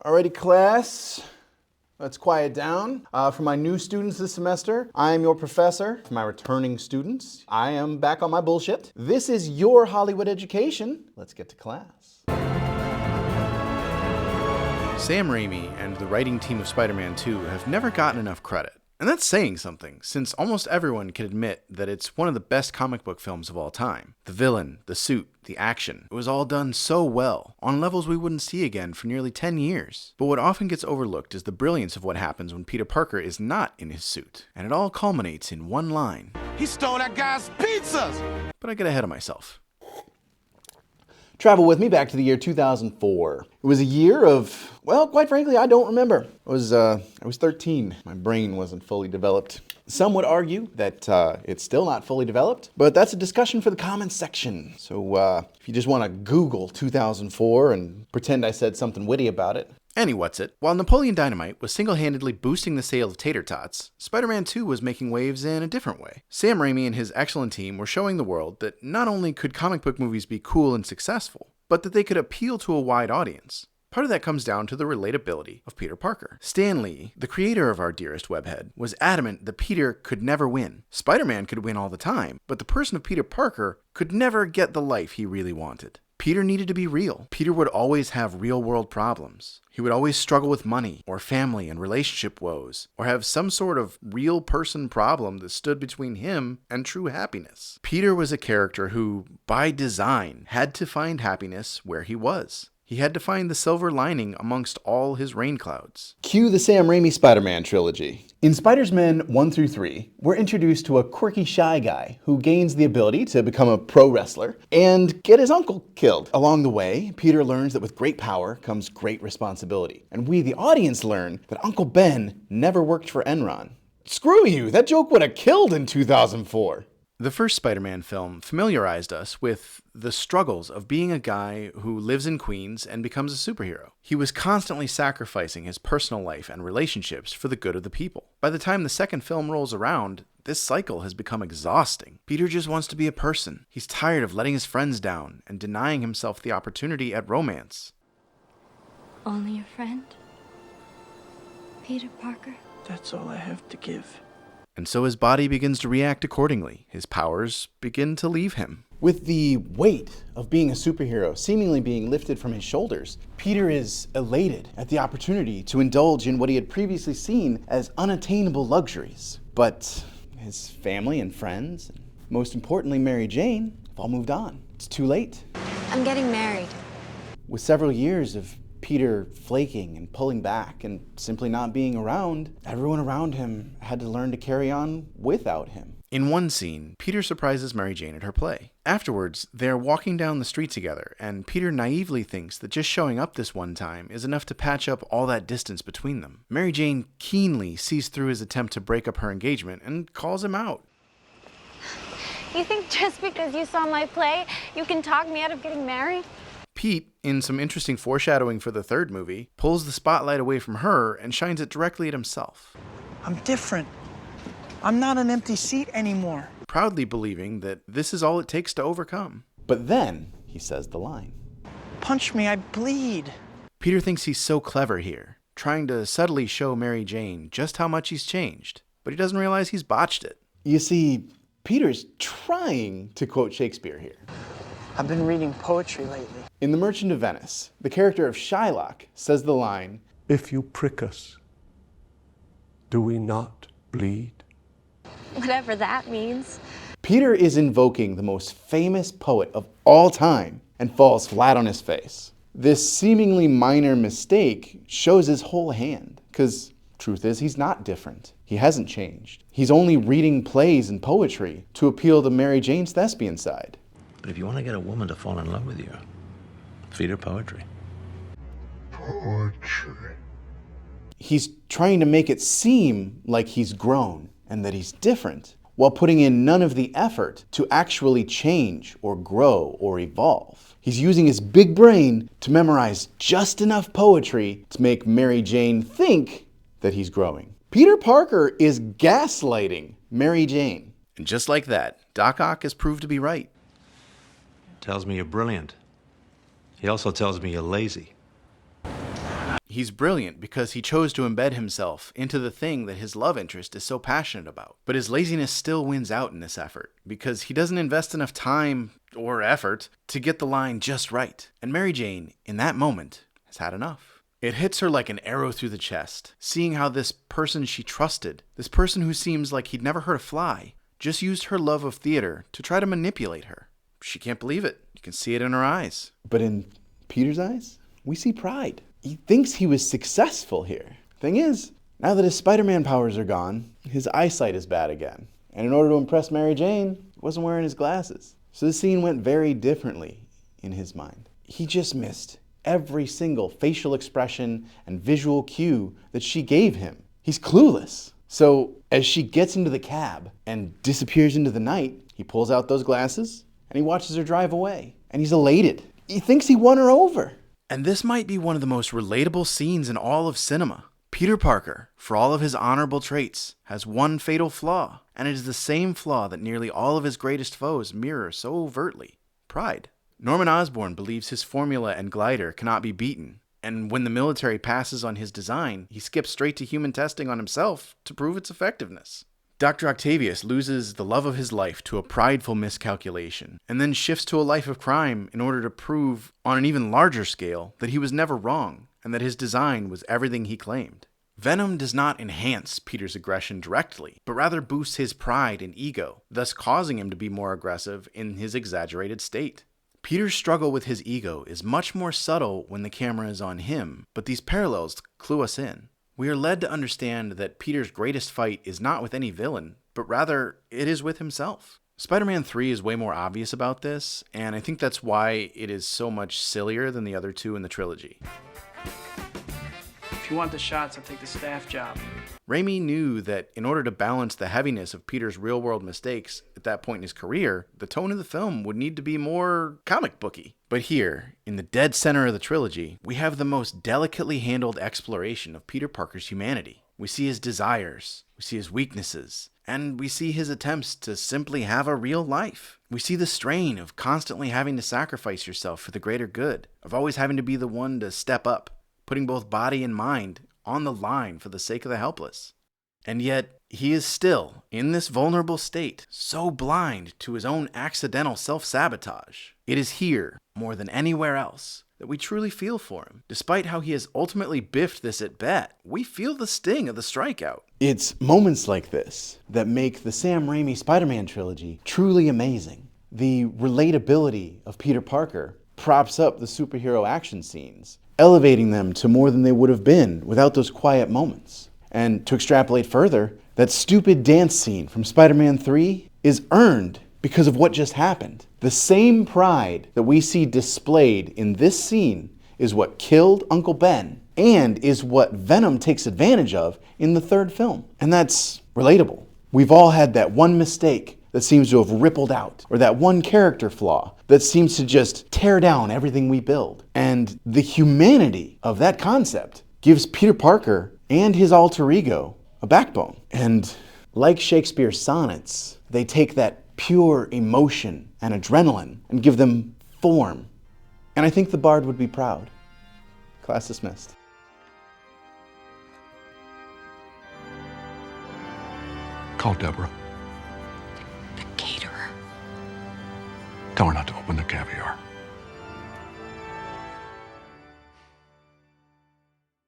Alrighty, class, let's quiet down. For my new students this semester, I am your professor. For my returning students, I am back on my bullshit. This is your Hollywood education. Let's get to class. Sam Raimi and the writing team of Spider-Man 2 have never gotten enough credit. And that's saying something, since almost everyone can admit that it's one of the best comic book films of all time. The villain, the suit, the action, it was all done so well, on levels we wouldn't see again for nearly 10 years. But what often gets overlooked is the brilliance of what happens when Peter Parker is not in his suit. And it all culminates in one line. He stole that guy's pizzas! But I get ahead of myself. Travel with me back to the year 2004. It was a year of, well, quite frankly, I don't remember. I was 13. My brain wasn't fully developed. Some would argue that it's still not fully developed, but that's a discussion for the comments section. So if you just want to Google 2004 and pretend I said something witty about it. While Napoleon Dynamite was single-handedly boosting the sale of tater tots, Spider-Man 2 was making waves in a different way. Sam Raimi and his excellent team were showing the world that not only could comic book movies be cool and successful, but that they could appeal to a wide audience. Part of that comes down to the relatability of Peter Parker. Stan Lee, the creator of our dearest webhead, was adamant that Peter could never win. Spider-Man could win all the time, but the person of Peter Parker could never get the life he really wanted. Peter needed to be real. Peter would always have real-world problems. He would always struggle with money, or family and relationship woes, or have some sort of real person problem that stood between him and true happiness. Peter was a character who, by design, had to find happiness where he was. He had to find the silver lining amongst all his rain clouds. Cue the Sam Raimi Spider-Man trilogy. In Spider-Man 1 through 3, we're introduced to a quirky shy guy who gains the ability to become a pro wrestler and get his uncle killed. Along the way, Peter learns that with great power comes great responsibility. And we, the audience, learn that Uncle Ben never worked for Enron. Screw you, that joke would have killed in 2004. The first Spider-Man film familiarized us with the struggles of being a guy who lives in Queens and becomes a superhero. He was constantly sacrificing his personal life and relationships for the good of the people. By the time the second film rolls around, this cycle has become exhausting. Peter just wants to be a person. He's tired of letting his friends down and denying himself the opportunity at romance. Only a friend? Peter Parker? That's all I have to give. And so his body begins to react accordingly. His powers begin to leave him. With the weight of being a superhero seemingly being lifted from his shoulders, Peter is elated at the opportunity to indulge in what he had previously seen as unattainable luxuries. But his family and friends, and most importantly Mary Jane, have all moved on. It's too late. I'm getting married. With several years of Peter flaking and pulling back and simply not being around, everyone around him had to learn to carry on without him. In one scene, Peter surprises Mary Jane at her play. Afterwards, they're walking down the street together, and Peter naively thinks that just showing up this one time is enough to patch up all that distance between them. Mary Jane keenly sees through his attempt to break up her engagement and calls him out. You think just because you saw my play, you can talk me out of getting married? Pete, in some interesting foreshadowing for the third movie, pulls the spotlight away from her and shines it directly at himself. I'm different. I'm not an empty seat anymore. Proudly believing that this is all it takes to overcome. But then he says the line. Punch me, I bleed. Peter thinks he's so clever here, trying to subtly show Mary Jane just how much he's changed, but he doesn't realize he's botched it. You see, Peter's trying to quote Shakespeare here. I've been reading poetry lately. In The Merchant of Venice, the character of Shylock says the line, "If you prick us, do we not bleed?" Whatever that means. Peter is invoking the most famous poet of all time and falls flat on his face. This seemingly minor mistake shows his whole hand, because truth is he's not different. He hasn't changed. He's only reading plays and poetry to appeal to Mary Jane's thespian side. But if you want to get a woman to fall in love with you, feed her poetry. Poetry. He's trying to make it seem like he's grown and that he's different, while putting in none of the effort to actually change or grow or evolve. He's using his big brain to memorize just enough poetry to make Mary Jane think that he's growing. Peter Parker is gaslighting Mary Jane. And just like that, Doc Ock has proved to be right. Tells me you're brilliant. He also tells me you're lazy. He's brilliant because he chose to embed himself into the thing that his love interest is so passionate about. But his laziness still wins out in this effort because he doesn't invest enough time or effort to get the line just right. And Mary Jane, in that moment, has had enough. It hits her like an arrow through the chest, seeing how this person she trusted, this person who seems like he'd never hurt a fly, just used her love of theater to try to manipulate her. She can't believe it. You can see it in her eyes. But in Peter's eyes, we see pride. He thinks he was successful here. Thing is, now that his Spider-Man powers are gone, his eyesight is bad again. And in order to impress Mary Jane, he wasn't wearing his glasses. So the scene went very differently in his mind. He just missed every single facial expression and visual cue that she gave him. He's clueless. So as she gets into the cab and disappears into the night, he pulls out those glasses and he watches her drive away. And he's elated. He thinks he won her over. And this might be one of the most relatable scenes in all of cinema. Peter Parker, for all of his honorable traits, has one fatal flaw, and it is the same flaw that nearly all of his greatest foes mirror so overtly: pride. Norman Osborn believes his formula and glider cannot be beaten, and when the military passes on his design, he skips straight to human testing on himself to prove its effectiveness. Dr. Octavius loses the love of his life to a prideful miscalculation, and then shifts to a life of crime in order to prove, on an even larger scale, that he was never wrong, and that his design was everything he claimed. Venom does not enhance Peter's aggression directly, but rather boosts his pride and ego, thus causing him to be more aggressive in his exaggerated state. Peter's struggle with his ego is much more subtle when the camera is on him, but these parallels clue us in. We are led to understand that Peter's greatest fight is not with any villain, but rather it is with himself. Spider-Man 3 is way more obvious about this, and I think that's why it is so much sillier than the other two in the trilogy. If you want the shots, I'll take the staff job. Raimi knew that in order to balance the heaviness of Peter's real-world mistakes at that point in his career, the tone of the film would need to be more comic booky. But here, in the dead center of the trilogy, we have the most delicately handled exploration of Peter Parker's humanity. We see his desires, we see his weaknesses, and we see his attempts to simply have a real life. We see the strain of constantly having to sacrifice yourself for the greater good, of always having to be the one to step up, putting both body and mind on the line for the sake of the helpless. And yet, he is still, in this vulnerable state, so blind to his own accidental self-sabotage. It is here, more than anywhere else, that we truly feel for him. Despite how he has ultimately biffed this at bat, we feel the sting of the strikeout. It's moments like this that make the Sam Raimi Spider-Man trilogy truly amazing. The relatability of Peter Parker props up the superhero action scenes, elevating them to more than they would have been without those quiet moments. And to extrapolate further, that stupid dance scene from Spider-Man 3 is earned because of what just happened. The same pride that we see displayed in this scene is what killed Uncle Ben, and is what Venom takes advantage of in the third film. And that's relatable. We've all had that one mistake that seems to have rippled out, or that one character flaw that seems to just tear down everything we build. And the humanity of that concept gives Peter Parker and his alter ego a backbone. And like Shakespeare's sonnets, they take that pure emotion and adrenaline and give them form. And I think the Bard would be proud. Class dismissed. Call Deborah. The caterer. Tell her not to open the caviar.